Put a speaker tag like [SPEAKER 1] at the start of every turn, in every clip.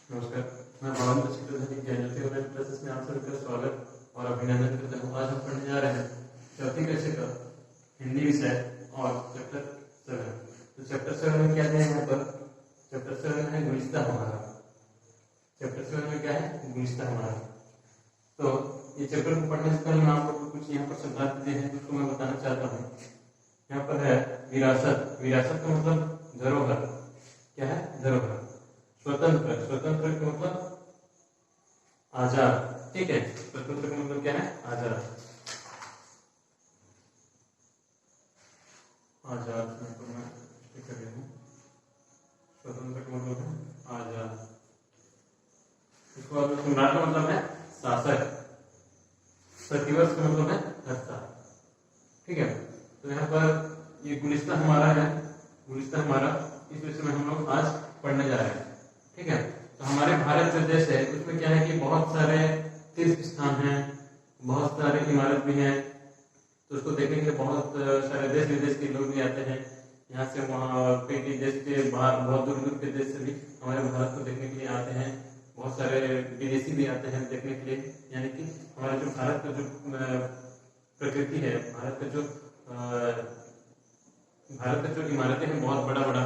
[SPEAKER 1] नमस्कार, मैं भावना चक्रवर्ती Gyanjyoti online classes में आप सभी का स्वागत और अभिनंदन करता हूँ। आज हम पढ़ने जा रहे हैं चौथी कक्षा का हिंदी विषय और चैप्टर 7। तो चैप्टर 7 में क्या है? यहाँ पर चैप्टर 7 में है गुलिस्ता हमारा। चैप्टर 7 में क्या है? गुलिस्ता हमारा। तो ये चैप्टर को पढ़ने से पहले मैं आप लोग को कुछ यहाँ पर शब्दार्थ दिए हैं जिसको मैं बताना चाहता हूँ। यहाँ पर है विरासत। विरासत का मतलब धरोहर। क्या है? धरोहर। स्वतंत्र। स्वतंत्र का मतलब आजाद। ठीक है, स्वतंत्र का मतलब क्या है? आजाद। आजाद स्वतंत्र का मतलब है आजाद। इसको बाद सम्राट का मतलब है शासक। सतिवर्ष का मतलब है कर्ता। ठीक है, तो यहाँ पर ये गुलिस्ता हमारा है। गुलिस्ता हमारा इस विषय में हम लोग आज पढ़ने जा रहे हैं। ठीक है, तो हमारे भारत जो देश है उसमें क्या है कि बहुत सारे तीर्थ स्थान हैं, बहुत सारे इमारत भी हैं। तो उसको देखने के लिए बहुत सारे देश विदेश के लोग भी आते हैं। यहाँ से वहाँ कई देश के बाहर, बहुत दूर दूर के देश से भी हमारे भारत को देखने के लिए आते हैं। बहुत सारे विदेशी भी आते हैं देखने के लिए। यानी कि हमारे जो भारत का जो प्रकृति है, भारत का जो इमारतें हैं, बहुत बड़ा बड़ा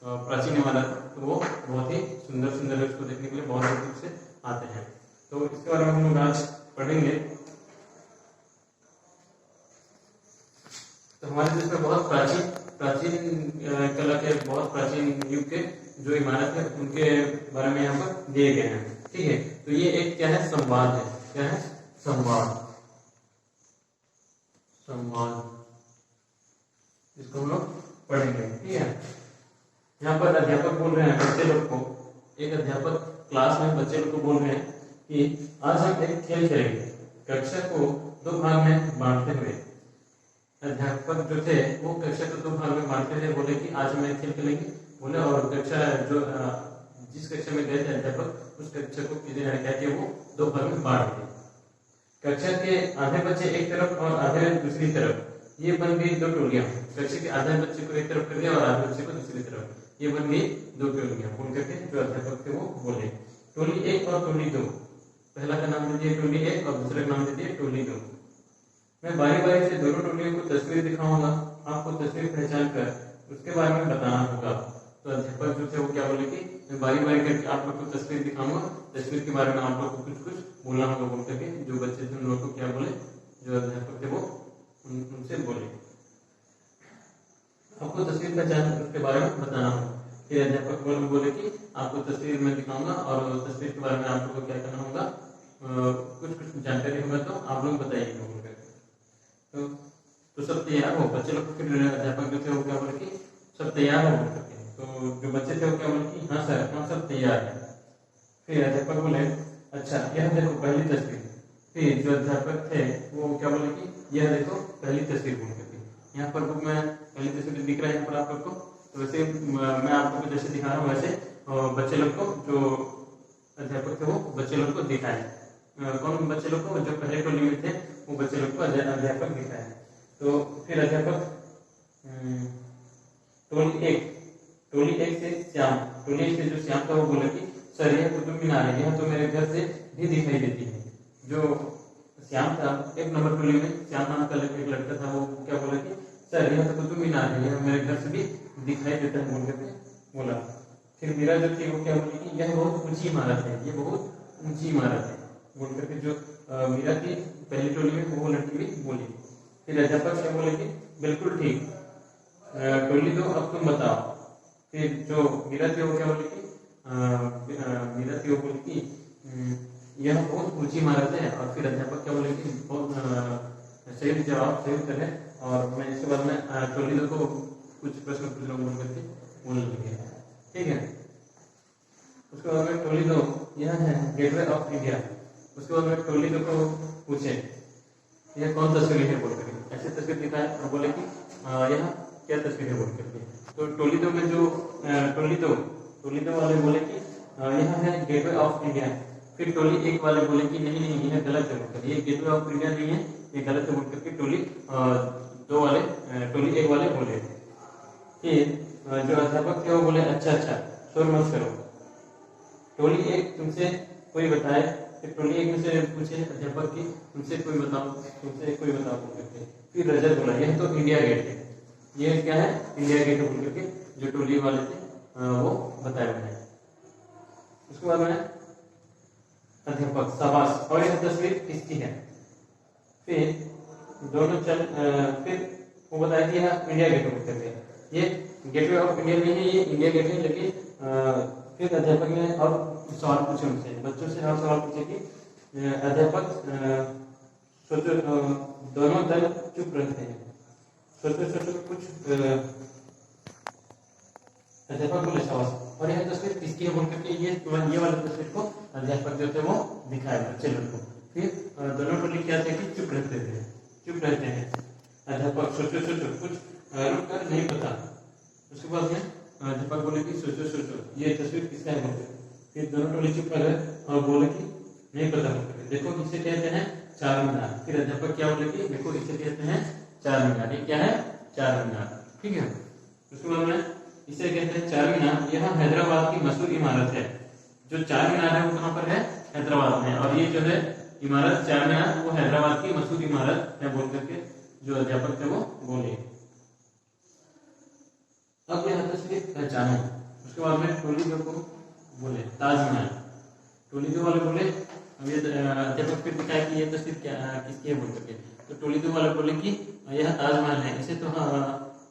[SPEAKER 1] प्राचीन इमारत, तो वो बहुत ही सुंदर सुंदर है। उसको देखने के लिए बहुत दूर से आते हैं। तो इसके बारे में हम लोग आज पढ़ेंगे। तो हमारे देश में बहुत प्राचीन कला के, बहुत प्राचीन युग के जो इमारत है उनके बारे में यहाँ पर दिए गए हैं। ठीक है, तो ये एक क्या है? संवाद है। क्या है? संवाद। संवाद, इसको हम लोग पढ़ेंगे। ठीक है, यहाँ पर अध्यापक बोल रहे हैं बच्चे लोग को। एक अध्यापक क्लास में बच्चे लोग को बोल रहे हैं कि आज हम एक खेल खेलेंगे, कक्षा को 2 भाग में बांटते हुए। अध्यापक जो थे वो कक्षा को 2 भाग में बांटते हुए बोले कि आज हम एक खेल खेलेंगे। बोले और कक्षा जो जिस कक्षा में गए थे अध्यापक, उस कक्षा को क्या किया? वो 2 भाग में बांट दिए। कक्षा के आधे बच्चे एक तरफ और आधे दूसरी तरफ। ये बन गई 2 टोलियां। कक्षा के आधे बच्चे को एक तरफ कर दिया और आधे बच्चे को दूसरी तरफ। ये बन गई 2 टोलियां। बोल करके जो अध्यापक थे वो बोले टोली 1 और टोली 2। पहला का नाम दे दिए टोली 1 और दूसरे का नाम दे दिए टोली 2। मैं बारी बारी से दोनों टोलियों को तस्वीर दिखाऊंगा। आपको तस्वीर पहचान कर उसके बारे में बताना होगा। तो अध्यापक जो थे वो क्या बोले कि मैं बारी बारी करके आप लोग को तस्वीर दिखाऊंगा, तस्वीर के बारे में आप लोग को कुछ कुछ बोलना होगा। बोल करके जो बच्चे थे उन लोगों को क्या बोले, जो अध्यापक थे वो उनसे बोले आपको तस्वीर पहचान उसके बारे में बताना होगा। फिर अध्यापक बोले कि आपको तस्वीर में दिखाऊंगा और तस्वीर के बारे में आप लोग को क्या करना होगा, कुछ कुछ जानकारी होगा तो आप लोग बताइएगा। बोल करके तो सब तैयार हो बच्चे लोग। फिर अध्यापक जो थे वो क्या बोले कि सब तैयार हो। बोल करके तो जो बच्चे थे वो क्या बोले कि हाँ सर, हम सब तैयार है। फिर अध्यापक बोले अच्छा यह देखो पहली तस्वीर। फिर जो अध्यापक थे वो क्या बोले कि यह देखो पहली तस्वीर। बोल करके यहाँ पर बुक में पहली तस्वीर दिख रहा है यहाँ पर आप लोग को। तो वैसे मैं आप लोग को जैसे दिखा रहा हूँ वैसे बच्चे लोग को, जो अध्यापक थे वो बच्चे लोग को दिखाए। कौन बच्चे लोग को? जो पहले टोली में थे वो बच्चे लोग को अध्यापक दिखाए। तो फिर अध्यापक टोली एक से श्याम, टोली 1 से जो श्याम था वो बोले कि सर यह कुतुब मीनार है, यह तो मेरे घर से भी दिखाई देती है। जो श्याम था 1 नंबर टोली में, श्याम नाम का एक लड़का था, वो क्या बोला कि सर यह तो कुतुब मीनार है, यह मेरे घर से भी दिखाई देता है। बोल करके बोला। फिर मीरा जो थी वो क्या बोली कि यह बहुत ऊंची इमारत है, ये बहुत ऊंची इमारत है। बोल करके जो मीरा थी पहली टोली में वो लड़की भी बोली। फिर अध्यापक क्या बोले कि बिल्कुल ठीक, टोली 2 अब तुम बताओ। फिर जो मीरा थी वो क्या बोली कि यह बहुत ऊंची इमारत है। और फिर अध्यापक क्या बोले कि बहुत सही जवाब, सही उत्तर है। और मैं इसके बाद में टोली 2 को कुछ प्रश्न पूछ रहा हूँ बोल करके बोलने लगे। ठीक है, उसके बाद में टोली 2 यह है गेटवे ऑफ इंडिया। उसके बाद में टोली 2 को पूछे यह कौन तस्वीर है? बोल करके ऐसे तस्वीर दिखाए और बोले कि यह क्या तस्वीर है? बोल करके तो टोली 2 में जो टोली 2 वाले बोले कि यह है गेटवे ऑफ इंडिया। फिर टोली 1 वाले बोले कि नहीं नहीं यह गलत है। बोल कर ये गेटवे ऑफ इंडिया नहीं है, ये गलत है। बोल करके टोली 1 वाले बोले। फिर जो अध्यापक थे वो बोले अच्छा शोर मत करो। टोली एक तुमसे कोई बताए, फिर टोली एक में से पूछे अध्यापक की तुमसे कोई बताओ बोल करके। फिर रजत बोला यह तो इंडिया गेट है, ये क्या है इंडिया गेट बोल करके जो टोली वाले थे वो बताए हुए हैं। उसके बाद में अध्यापक शाबाश, और यह तस्वीर किसकी है। फिर दोनों फिर वो बताया कि यह इंडिया गेट बोल करके, ये गेटवे ऑफ इंडिया नहीं है, ये इंडिया गेट है। लेकिन फिर अध्यापक ने और सवाल पूछे उनसे, बच्चों से और सवाल पूछे कि अध्यापक सोचो, दोनों दल चुप रहते हैं, सोचो कुछ अध्यापक बोले शाबाश, और यह तस्वीर किसकी है बोल करके ये वाली तस्वीर को अध्यापक जो थे वो दिखाए बच्चे लोग को। फिर दोनों टोली क्या थे कि चुप रहते हैं। अध्यापक सोचो कुछ रुक कर नहीं पता। उसके बाद में अध्यापक बोले कि सोचो ये तस्वीर किसका है बोलकर। फिर दोनों टोली चुप रहे और बोले कि नहीं पता बोलकर, देखो इसे कहते हैं चार मीनार। फिर अध्यापक क्या बोले कि देखो इसे कहते हैं चार मीनार, ये क्या है चार मीनार, ठीक है। उसके बाद में इसे कहते हैं चार मीनार, यह हैदराबाद की मशहूर इमारत है। जो चार मीनार है वो कहाँ पर है हैदराबाद में, और ये जो है इमारत चार मीनार वो हैदराबाद की मशहूर इमारत है बोल करके जो अध्यापक थे वो बोले। अब यह तस्वीर पहचानो। उसके बाद में टोली को बोले ताजमहल, टोली वाले बोले, अब ये अध्यापक फिर दिखाया कि ये तस्वीर क्या किसकी है बोल करके। तो टोली वाले बोले कि यह ताजमहल है, इसे तो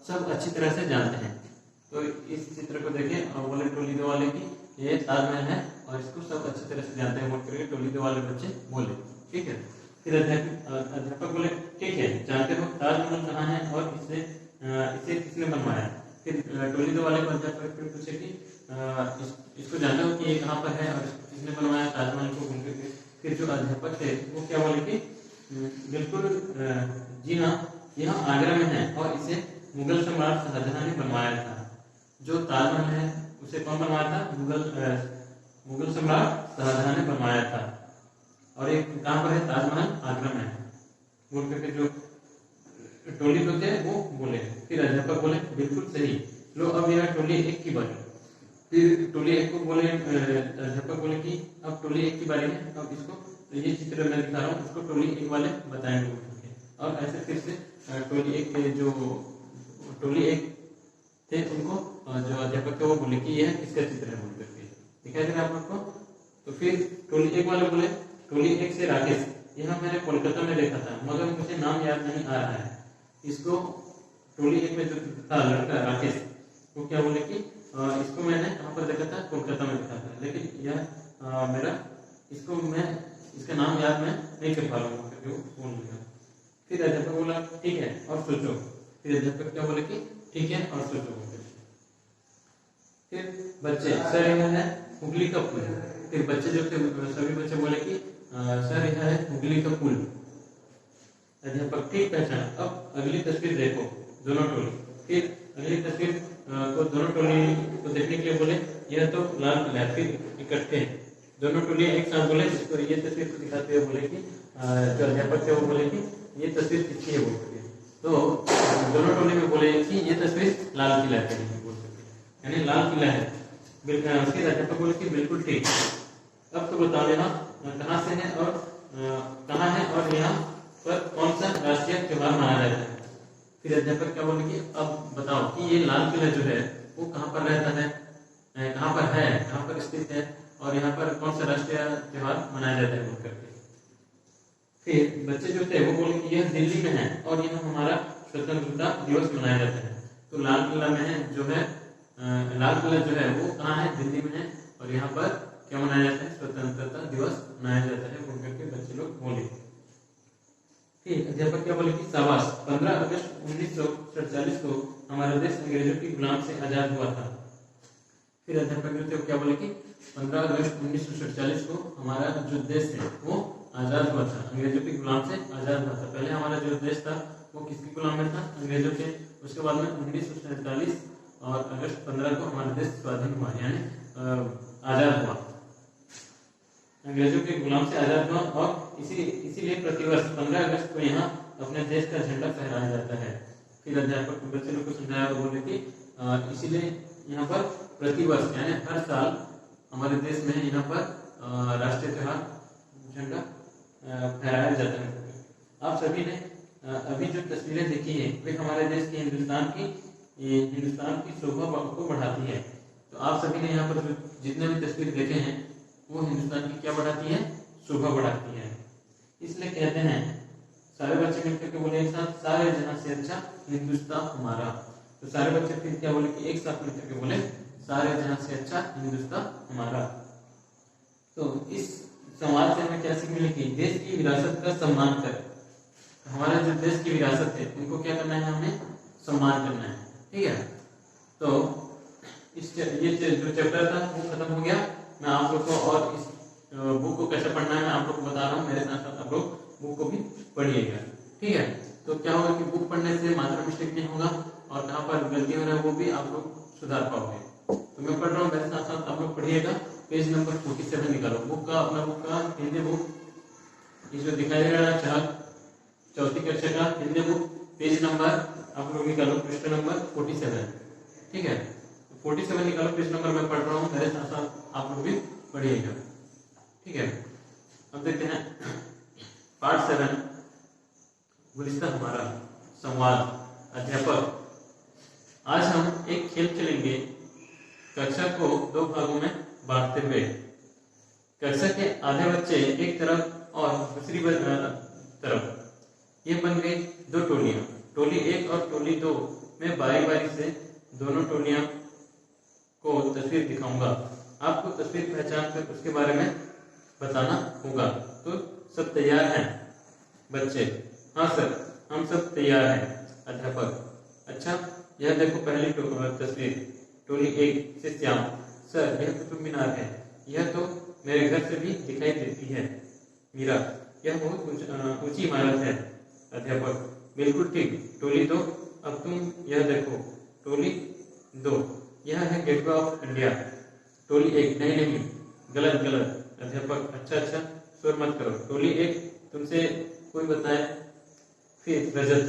[SPEAKER 1] सब अच्छी तरह से जानते हैं। तो इस चित्र को देखें और बोले टोली वाले की ये ताजमहल है और इसको सब अच्छी तरह से जानते हैं बोल करके टोली वाले बच्चे बोले, ठीक है। फिर अध्यापक बोले ठीक है, जानते हो ताजमहल कहाँ है और इसे किसने बनवाया। फिर टोली वाले को अध्यापक फिर पूछे कि इसको जानते हो कि ये कहाँ पर है और किसने बनवाया ताजमहल को बोल करके। फिर जो अध्यापक थे वो क्या बोले कि बिल्कुल जी हाँ, यह आगरा में है और इसे मुगल सम्राट शाहजहां ने बनवाया था। जो ताजमहल है उसे कौन बनवाया था, मुगल सम्राट शाहजहां ने बनवाया था। और एक कहाँ पर है ताजमहल आगरा में है बोल करके जो टोली को थे वो बोले। फिर अध्यापक बोले बिल्कुल सही, लो अब यह टोली एक की बारी। फिर टोली एक को बोले अध्यापक बोले कि अब टोली एक की बारी है, अब इसको तो ये चित्र मैं दिखा रहा हूँ उसको टोली एक वाले बताएंगे और ऐसे फिर से टोली एक के जो टोली एक थे उनको जो अध्यापक थे वो बोले कि यह किसका चित्र है बोल करके दिखाई दे रहा है आप लोग को। तो फिर टोली एक वाले बोले टोली एक से राकेश, यह मैंने कोलकाता में देखा था मगर मुझे नाम याद नहीं आ रहा है। इसको टोली एक में जो था लड़का राकेश वो क्या बोले कि इसको मैंने कहाँ पर देखा था, कोलकाता में देखा था, लेकिन यह मेरा इसको मैं इसका नाम याद मैं नहीं कर पा रहा हूँ करके वो बोल दिया। फिर अध्यापक बोला ठीक है और सोचो। फिर अध्यापक क्या बोले कि ठीक है और सोचो। फिर बच्चे सर यह है हुगली का पुल। फिर बच्चे जो थे सभी बच्चे बोले कि सर यह है हुगली का पुल। अध्यापक ठीक पहचान, अब अगली तस्वीर देखो दोनों टोली। फिर अगली तस्वीर को दोनों टोली को देखने के लिए बोले यह तो लाल किला है। फिर इकट्ठे दोनों टोली एक साथ बोले इसको ये तस्वीर को दिखाते हुए बोले कि जो अध्यापक थे वो बोले कि ये तस्वीर किसकी है बोल करके। तो दोनों टोली में बोले कि ये तस्वीर लाल किला की बोल करके, यानी लाल किला है। फिर अध्यापक बोले कि बिल्कुल ठीक, अब तो बताओ यहाँ कहाँ से है और कहाँ है और यहाँ पर कौन सा राष्ट्रीय त्योहार मनाया जाता है। फिर अध्यापक क्या बोले कि अब बताओ कि ये लाल किला जो है वो कहाँ पर रहता है, कहाँ पर है, कहाँ पर स्थित है और यहाँ पर कौन सा राष्ट्रीय त्योहार मनाया जाता है बोल करके। फिर बच्चे जो थे वो बोले कि यह दिल्ली में है और यह हमारा स्वतंत्रता दिवस मनाया जाता है। तो लाल किला में है जो है लाल किला जो है वो कहाँ है, दिल्ली में है और यहाँ पर क्या मनाया जाता है, स्वतंत्रता दिवस मनाया जाता है बोल करके बच्चे लोग बोले। फिर अध्यापक क्या बोले कि शाबाश, 15 अगस्त 1947 को हमारा देश अंग्रेजों की गुलाम से आजाद हुआ था। फिर अध्यापक जो थे क्या बोले कि 15 अगस्त 1947 को हमारा जो देश है वो आजाद हुआ था, अंग्रेजों की गुलाम से आजाद हुआ था। पहले हमारा जो देश था वो किसकी गुलाम में था, अंग्रेजों के। उसके बाद में 1947 और अगस्त 15 को हमारा देश स्वाधीन हुआ, यानी आजाद हुआ, अंग्रेजों के गुलाम से आजाद हुआ। और इसीलिए प्रतिवर्ष 15 अगस्त को यहाँ अपने देश का झंडा फहराया जाता है। फिर अध्यापक बच्चे लोग को समझाया और बोले कि इसीलिए यहाँ पर प्रतिवर्ष यानी हर साल हमारे देश में यहाँ पर राष्ट्रीय त्योहार झंडा फहराया जाता है। आप सभी ने अभी जो तस्वीरें देखी है वे हमारे देश की हिंदुस्तान की शोभा को बढ़ाती है। तो आप सभी ने यहाँ पर जो जितने भी तस्वीर देखे हैं वो हिंदुस्तान की क्या बढ़ाती है, शोभा बढ़ाती है। इसलिए कहते हैं सारे बच्चे मिलकर के बोले एक साथ, सारे जहां से अच्छा हिंदुस्तान हमारा। तो सारे बच्चे फिर क्या बोले कि एक साथ मिलकर के बोले सारे जहां से अच्छा हिंदुस्तान हमारा। तो इस संवाद से हमें क्या सीख मिली कि देश की विरासत का सम्मान करें। हमारे जो देश की विरासत है उनको क्या करना है, हमें सम्मान करना है। ठीक है, तो ये जो चैप्टर था वो खत्म हो गया। मैं आप लोग को और इस बुक को कैसे पढ़ना है मैं आप लोग को बता रहा हूँ, मेरे साथ साथ आप लोग बुक को भी पढ़िएगा। ठीक है, तो क्या होगा कि बुक पढ़ने से मात्रा मिस्टेक नहीं होगा और कहाँ पर गलती हो रहा है वो भी आप लोग सुधार पाओगे। तो मैं पढ़ रहा हूँ, मेरे साथ साथ आप लोग पढ़िएगा। पेज नंबर 47 निकालो बुक का, अपना बुक का हिंदी बुक इसमें दिखाई दे रहा है चौथी कक्षा का हिंदी बुक, पेज नंबर आप लोग निकालो, पृष्ठ नंबर 47। ठीक है, 47 निकालो, पृष्ठ नंबर मैं पढ़ रहा हूँ, मेरे साथ साथ आप लोग भी पढ़िएगा। ठीक है, अब देखते हैं पार्ट 7 गुलिस्तान हमारा संवाद। अध्यापक, आज हम एक खेल खेलेंगे कक्षा को 2 भागों में बांटते हुए। कक्षा के आधे बच्चे एक तरफ और दूसरी तरफ, ये बन गई 2 टोलियां, टोली 1 और टोली 2 में बारी बारी से दोनों टोलियां को तस्वीर दिखाऊंगा। आपको तस्वीर पहचान कर उसके बारे में बताना होगा। तो सब तैयार हैं बच्चे? हाँ सर, हम सब तैयार हैं। अध्यापक, अच्छा यह देखो पहली तस्वीर, टोली 1 से श्याम। सर यह कुतुब मीनार है, यह तो मेरे घर से भी दिखाई देती है। मीरा, यह बहुत ऊंची इमारत है। अध्यापक, बिल्कुल ठीक। टोली 2, अब तुम यह देखो। टोली 2, यह है गेटवे ऑफ इंडिया। टोली 1, नहीं नहीं, गलत गलत। अध्यापक, अच्छा शोर मत करो। टोली 1, तुमसे कोई बताए। फिर रजत,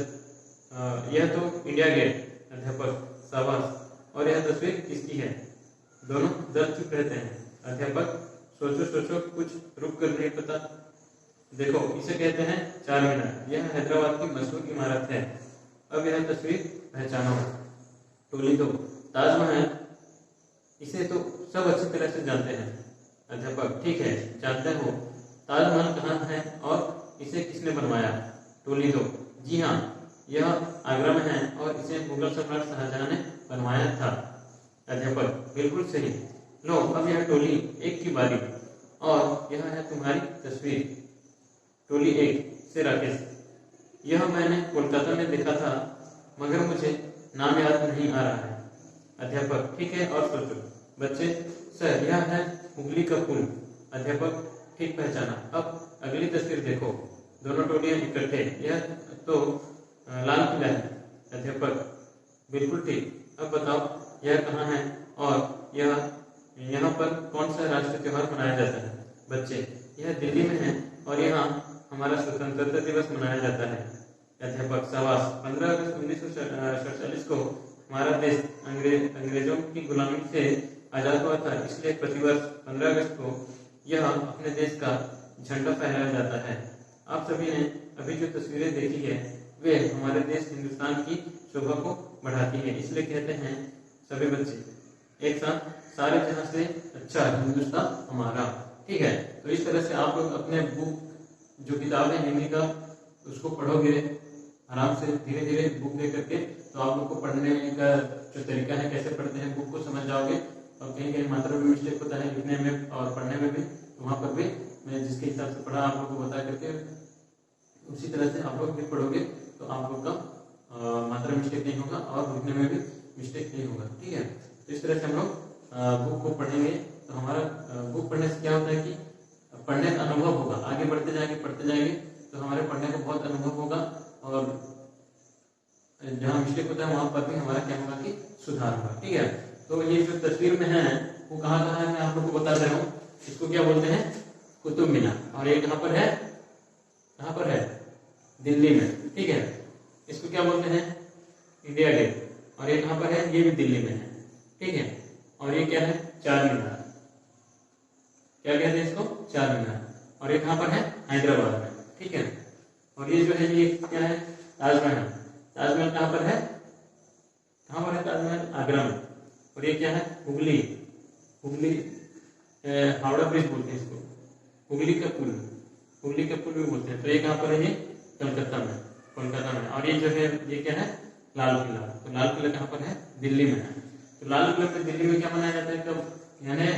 [SPEAKER 1] यह तो इंडिया गेट। अध्यापक, शाबाश। और यह तस्वीर किसकी है? दोनों दस चुप रहते हैं। अध्यापक, सोचो कुछ रुक कर नहीं पता। देखो इसे कहते हैं चार मीनार, यह हैदराबाद की मशहूर इमारत है। अब यह तस्वीर पहचानो। टोली 2, ताजमहल, इसे तो सब अच्छी तरह से जानते हैं। अध्यापक, ठीक है, जानते हो। ताजमहल कहाँ है और इसे किसने बनवाया? टोली 2, जी हाँ, यह आगरा में है और इसे मुगल सम्राट शाहजहां ने बनवाया था। अध्यापक, बिल्कुल सही। लो अब यह टोली 1 की बारी और यह है तुम्हारी तस्वीर। टोली 1 से राकेश, यह मैंने कोलकाता में देखा था मगर मुझे नाम याद नहीं आ रहा है। अध्यापक, ठीक है, और सोचो। बच्चे, सर यह है उंगली का फूल। अध्यापक, ठीक पहचाना। अब अगली तस्वीर देखो, दोनों टोलियां इकट्ठे, यह तो लाल किला है। अध्यापक, बिल्कुल ठीक। अब बताओ यह कहाँ है और यहाँ पर कौन सा राष्ट्रीय त्योहार मनाया जाता है? बच्चे, यह दिल्ली में है और यहाँ हमारा स्वतंत्रता दिवस मनाया जाता है। अध्यापक, शाबाश। 15 अगस्त 1947 को हमारा देश अंग्रेजों की गुलामी से आजाद हुआ था, इसलिए प्रतिवर्ष 15 अगस्त को यह अपने देश का झंडा फहराया जाता है। आप सभी ने अभी जो तस्वीरें देखी है वे हमारे देश हिंदुस्तान की शोभा को बढ़ाती है, इसलिए कहते हैं सभी बच्चे एक साथ, सारे जहां से अच्छा हिंदुस्तान हमारा। ठीक है, तो इस तरह से आप लोग अपने बुक जो किताब है हिंदी का उसको पढ़ोगे आराम से, धीरे धीरे बुक ले करके, तो आप लोग को पढ़ने का जो तरीका है कैसे पढ़ते हैं बुक को समझ जाओगे। और कहीं कहीं मात्रा में मिस्टेक होता है लिखने में और पढ़ने में भी, तो वहाँ पर भी मैं जिसके हिसाब से पढ़ा आप लोग को बता करके उसी तरह से आप लोग भी पढ़ोगे तो आप लोग का मात्रा मिस्टेक नहीं होगा और लिखने में भी मिस्टेक नहीं होगा। ठीक है, तो इस तरह से हम लोग बुक को पढ़ेंगे। तो हमारा बुक पढ़ने से क्या होता है कि पढ़ने का अनुभव होगा, आगे बढ़ते जाएंगे तो हमारे पढ़ने का बहुत अनुभव होगा और जहाँ मिस्टेक होता है वहां पर भी हमारा क्या होगा कि सुधार होगा। ठीक है, तो ये जो तस्वीर में है वो कहाँ है मैं आप लोग को बता रहा हूँ। इसको क्या बोलते हैं? कुतुब मीनार। और ये कहाँ पर है? कहाँ पर है? दिल्ली में। ठीक है, इसको क्या बोलते हैं? India Gate. और ये कहाँ पर है? ये भी दिल्ली में है। ठीक है, और ये क्या है? चार मीनार। क्या कहते हैं इसको, चार मीनार। और ये कहाँ पर है, हैदराबाद में, ठीक है। और ये जो है ये क्या है, ताजमहल। ताजमहल कहाँ पर है, कहाँ पर है ताजमहल, आगरा में। और ये क्या है, हुगली, हुगली हावड़ा ब्रिज बोलते हैं इसको, हुगली का पुल, हुगली का पुल भी बोलते हैं। तो ये कहाँ पर है, ये कलकत्ता में, कोलकाता में। और ये जो है ये क्या है, लाल किला। तो लाल किला कहाँ पर है, दिल्ली में है। तो लाल किला में दिल्ली में क्या मनाया जाता है, कब, यानी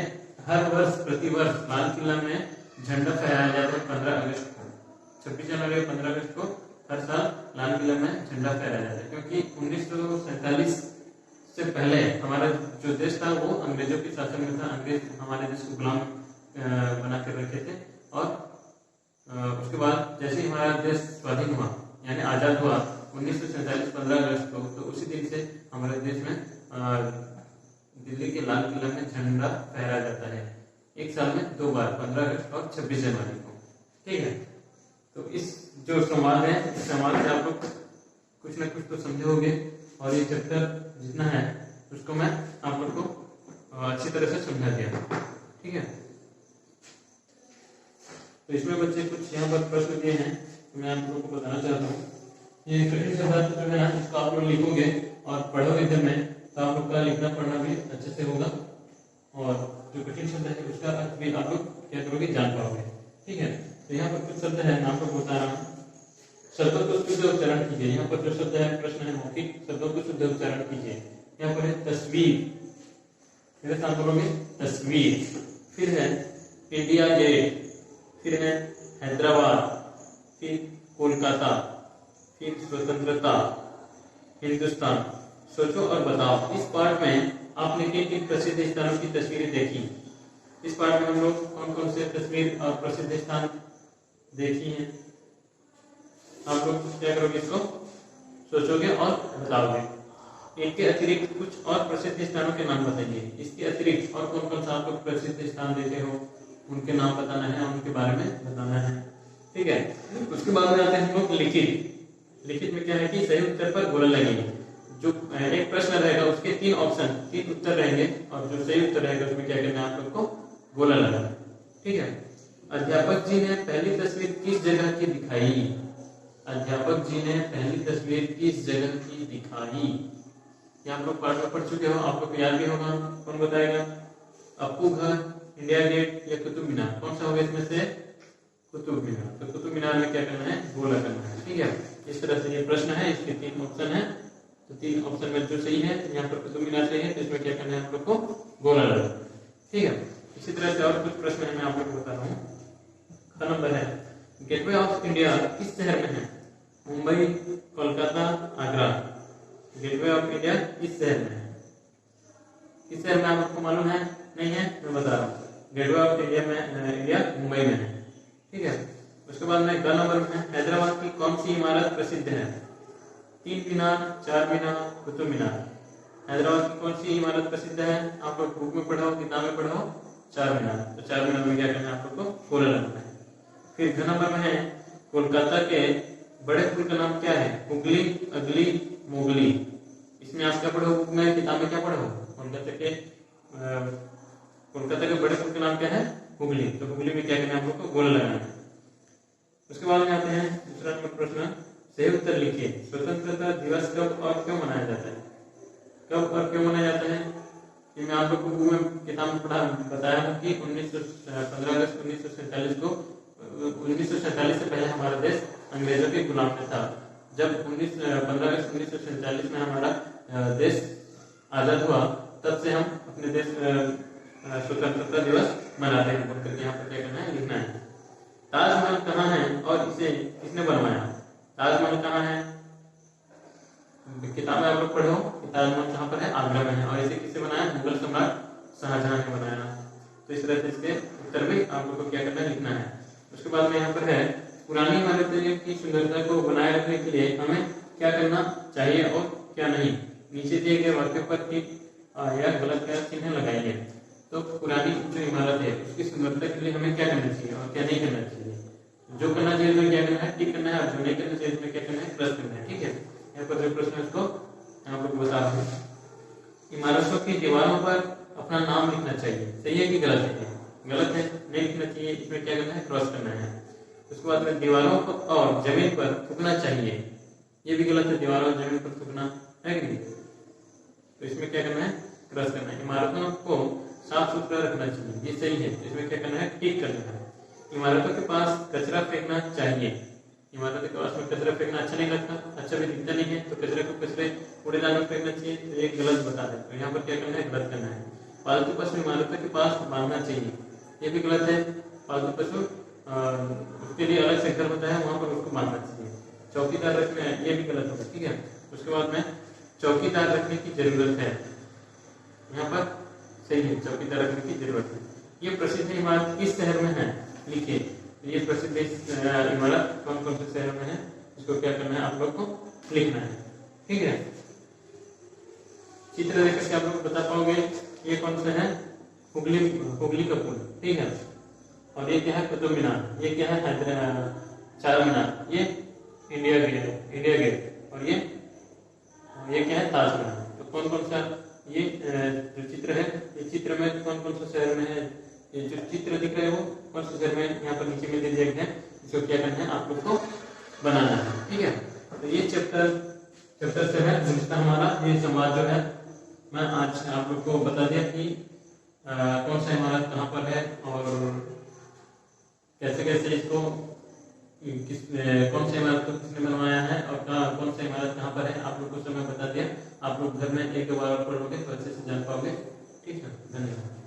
[SPEAKER 1] हर वर्ष प्रतिवर्ष लाल किला में झंडा फहराया जाता है 15 अगस्त को। 26 जनवरी और 15 अगस्त को हर साल लाल किला में झंडा फहराया जाता है, क्योंकि 1947 से पहले हमारा जो देश था वो अंग्रेजों के शासन में था। अंग्रेज हमारे देश को गुलाम बना कर रखे थे। और उसके बाद जैसे ही हमारा देश स्वाधीन हुआ, यानी आजाद हुआ 1947 15 अगस्त को, तो उसी दिन से हमारे देश में दिल्ली के लाल किला में झंडा फहराया जाता है, एक साल में 2 बार, 15 अगस्त और 26 जनवरी को, ठीक है। तो इस जो संवाद है, इस संवाद से आप लोग कुछ ना कुछ तो समझे होंगे। और ये चैप्टर जितना है उसको मैं आप लोग को अच्छी तरह से समझा दिया, ठीक है। तो इसमें बच्चे कुछ यहाँ पर प्रश्न दिए हैं, तो मैं आप लोगों को बताना चाहता हूँ। ये कठिन शब्द जो है ना, इसको आप लोग लिखोगे और पढ़ोगे घर में, तो आप लोग का लिखना पढ़ना भी अच्छे से होगा। और जो कठिन शब्द है उसका अर्थ भी आप लोग क्या करोगे, जान पाओगे, ठीक है। तो यहाँ पर कुछ शब्द है, नाम पर बता रहा हूँ। शब्दों को शुद्ध उच्चारण कीजिए। यहाँ पर जो शब्द है, प्रश्न है मौखिक शब्दों को शुद्ध उच्चारण कीजिए। यहाँ पर है तस्वीर, मेरे साथ बोलोगे तस्वीर। फिर है इंडिया गेट, फिर है हैदराबाद, फिर कोलकाता, फिर स्वतंत्रता, हिंदुस्तान। सोचो और बताओ। इस पार्ट में आपने किन किन प्रसिद्ध स्थानों की तस्वीरें देखी। इस पार्ट में हम लोग कौन कौन से तस्वीर और प्रसिद्ध स्थान देखी हैं, आप लोग क्या करोगे, इसको सोचोगे और बताओगे। इनके अतिरिक्त कुछ और प्रसिद्ध स्थानों के नाम बताइए। इसके अतिरिक्त और कौन कौन सा आप लोग प्रसिद्ध स्थान देखे हो, उनके नाम बताना है, उनके बारे में बताना है, ठीक है। उसके बाद में आते हैं हम लोग लिखित। लिखित में क्या है कि सही उत्तर पर गोला लगेगी। जो एक प्रश्न रहेगा उसके 3 ऑप्शन, 3 उत्तर रहेंगे, और जो सही उत्तर रहेगा उसमें क्या करना है, आप लोग को गोला लगाना, ठीक है। अध्यापक जी ने पहली तस्वीर किस जगह की दिखाई। अध्यापक जी ने पहली तस्वीर किस जगह की दिखाई। ये आप लोग पाठ में पढ़ चुके हो, आप लोग को याद भी होगा। कौन बताएगा, अप्पू घर, इंडिया गेट या कुतुब मीनार, कौन सा होगा इसमें से, कुतुब मीनार। तो कुतुब मीनार में क्या करना है, गोला करना है, ठीक है। इस तरह से ये प्रश्न है, इसके 3 ऑप्शन है। तो 3 ऑप्शन में जो सही है, यहाँ पर कुतुब मीनार सही है, तो इसमें क्या करना है, आप लोग को गोला लगाना, ठीक है। इसी तरह से और कुछ प्रश्न है, मैं आप लोग को बता रहा हूँ। ख नंबर है, गेटवे ऑफ इंडिया किस शहर में है। Mumbai, Kolkata, Agra. Gateway of India किस शहर में है, किस शहर में आपको मालूम है, नहीं है, मैं बता रहा हूँ। गेटवे ऑफ इंडिया में इंडिया मुंबई में है, ठीक है। उसके बाद में ग नंबर में, हैदराबाद की कौन सी इमारत प्रसिद्ध है। 3 मीनार, 4 मीनार, कुतुब मीनार। हैदराबाद की कौन सी इमारत प्रसिद्ध है, आप लोग बुक में पढ़ो, किताब में पढ़ो, 4 मीनार। तो 4 मीनार में क्या करना है, आप लोग को गोला लगाना है। फिर घ नंबर में है, कोलकाता के बड़े पुल का नाम क्या है, हुगली, अगली, मोगली। इसमें आप क्या पढ़ो, बुक में, किताब में क्या पढ़ो, कोलकाता के बड़े पुल का नाम क्या है, हुगली। तो हुगली में क्या करना है, आप लोग को गोला लगाना है। उसके बाद में आते हैं दूसरा नंबर प्रश्न, सही उत्तर लिखिए। स्वतंत्रता दिवस कब और क्यों मनाया जाता है। कब और क्यों मनाया जाता है, ये मैं आप लोग को बुक में, किताब में बताया हूँ कि 15 अगस्त 1947 को, 1947 से पहले हमारा देश अंग्रेजों के गुलाम में था। जब 15 अगस्त 1947 में हमारा देश आजाद हुआ, तब से हम अपने देश स्वतंत्रता दिवस मनाते हैं। बोल करके यहाँ पर क्या करना है, लिखना है। ताजमहल कहाँ है और इसे किसने बनवाया। ताजमहल कहाँ है, किताब में आप लोग पढ़ो, ताजमहल कहाँ पर है, आगरा में है। और इसे किससे बनाया, मुगल सम्राट शाहजहां ने बनाया। तो इस तरह से इसके उत्तर में आप लोग को क्या करना है, लिखना है। उसके बाद में यहाँ पर है, पुरानी इमारतों की सुंदरता को बनाए रखने के लिए हमें क्या करना चाहिए और क्या नहीं। नीचे दिए गए वाक्यों पर ठीक या गलत का चिन्ह लगाइए। तो पुरानी जो इमारत है उसकी सुंदरता के लिए हमें क्या करना चाहिए और क्या नहीं करना चाहिए। जो करना चाहिए तो क्या करना है, टिक करना है, और जो नहीं करना चाहिए उसमें क्या करना है, प्लस करना है, ठीक है। यहाँ पर जो प्रश्न है उसको आप लोग बता रहे हैं। इमारतों की दीवारों पर अपना नाम लिखना चाहिए, सही है कि गलत है। गलत है, नहीं लिखना चाहिए। इसमें क्या करना है, क्रॉस करना है। उसके बाद में दीवारों को और जमीन पर थूकना चाहिए, ये भी गलत है, दीवारों और जमीन पर थूकना है कि नहीं। तो इसमें क्या करना है, क्रॉस करना है। इमारतों को साफ सुथरा रखना चाहिए, ये सही है। इसमें क्या करना है, टिक करना है। इमारतों के पास कचरा फेंकना चाहिए, इमारतों के पास में कचरा फेंकना अच्छा नहीं लगता, अच्छा भी दिखता नहीं है, तो कचरे को कचरे कूड़ेदान में फेंकना चाहिए, तो ये गलत बता दें। तो यहाँ पर क्या करना है, गलत करना है। पालतू पशु इमारतों के पास बांधना चाहिए, ये भी गलत है। पालतू पशु उसके लिए अलग से घर होता है, वहां पर उसको बांधना चाहिए। चौकीदार रखना है, ये भी गलत होगा, ठीक है। उसके बाद में चौकीदार रखने की जरूरत है, यहाँ पर सही है, चौकीदार रखने की जरूरत है। ये प्रसिद्ध इमारत किस शहर में है, लिखिए। ये प्रसिद्ध इमारत कौन कौन से शहर में है, इसको क्या करना है, आप लोग को लिखना है, ठीक है। चित्र देख करके आप लोग बता पाओगे ये कौन सा है, हुगली का पुल, ठीक है। और ये क्या है, कुतुब मीनार। ये क्या है, चार मीनार। ये इंडिया गेट। और ये क्या है, ताजमहल। तो कौन कौन सा ये जो चित्र है, ये चित्र में कौन कौन सा शहर में है, ये जो चित्र दिख रहे हो कौन से शहर में, यहाँ पर नीचे में दे दिया गया है। इसको क्या करना है, आप लोग को बनाना है, ठीक है। तो ये चैप्टर से है दूसरा हमारा, ये संवाद जो है मैं आज आप लोग को बता दिया कि कौन सा इमारत कहाँ पर है और कैसे कैसे इसको कौन सा इमारत को किसने बनवाया है और कौन सा इमारत कहाँ पर है, आप लोग को समय बता दिया। आप लोग घर में एक बार पढ़ोगे तो अच्छे से जान पाओगे, ठीक है। धन्यवाद।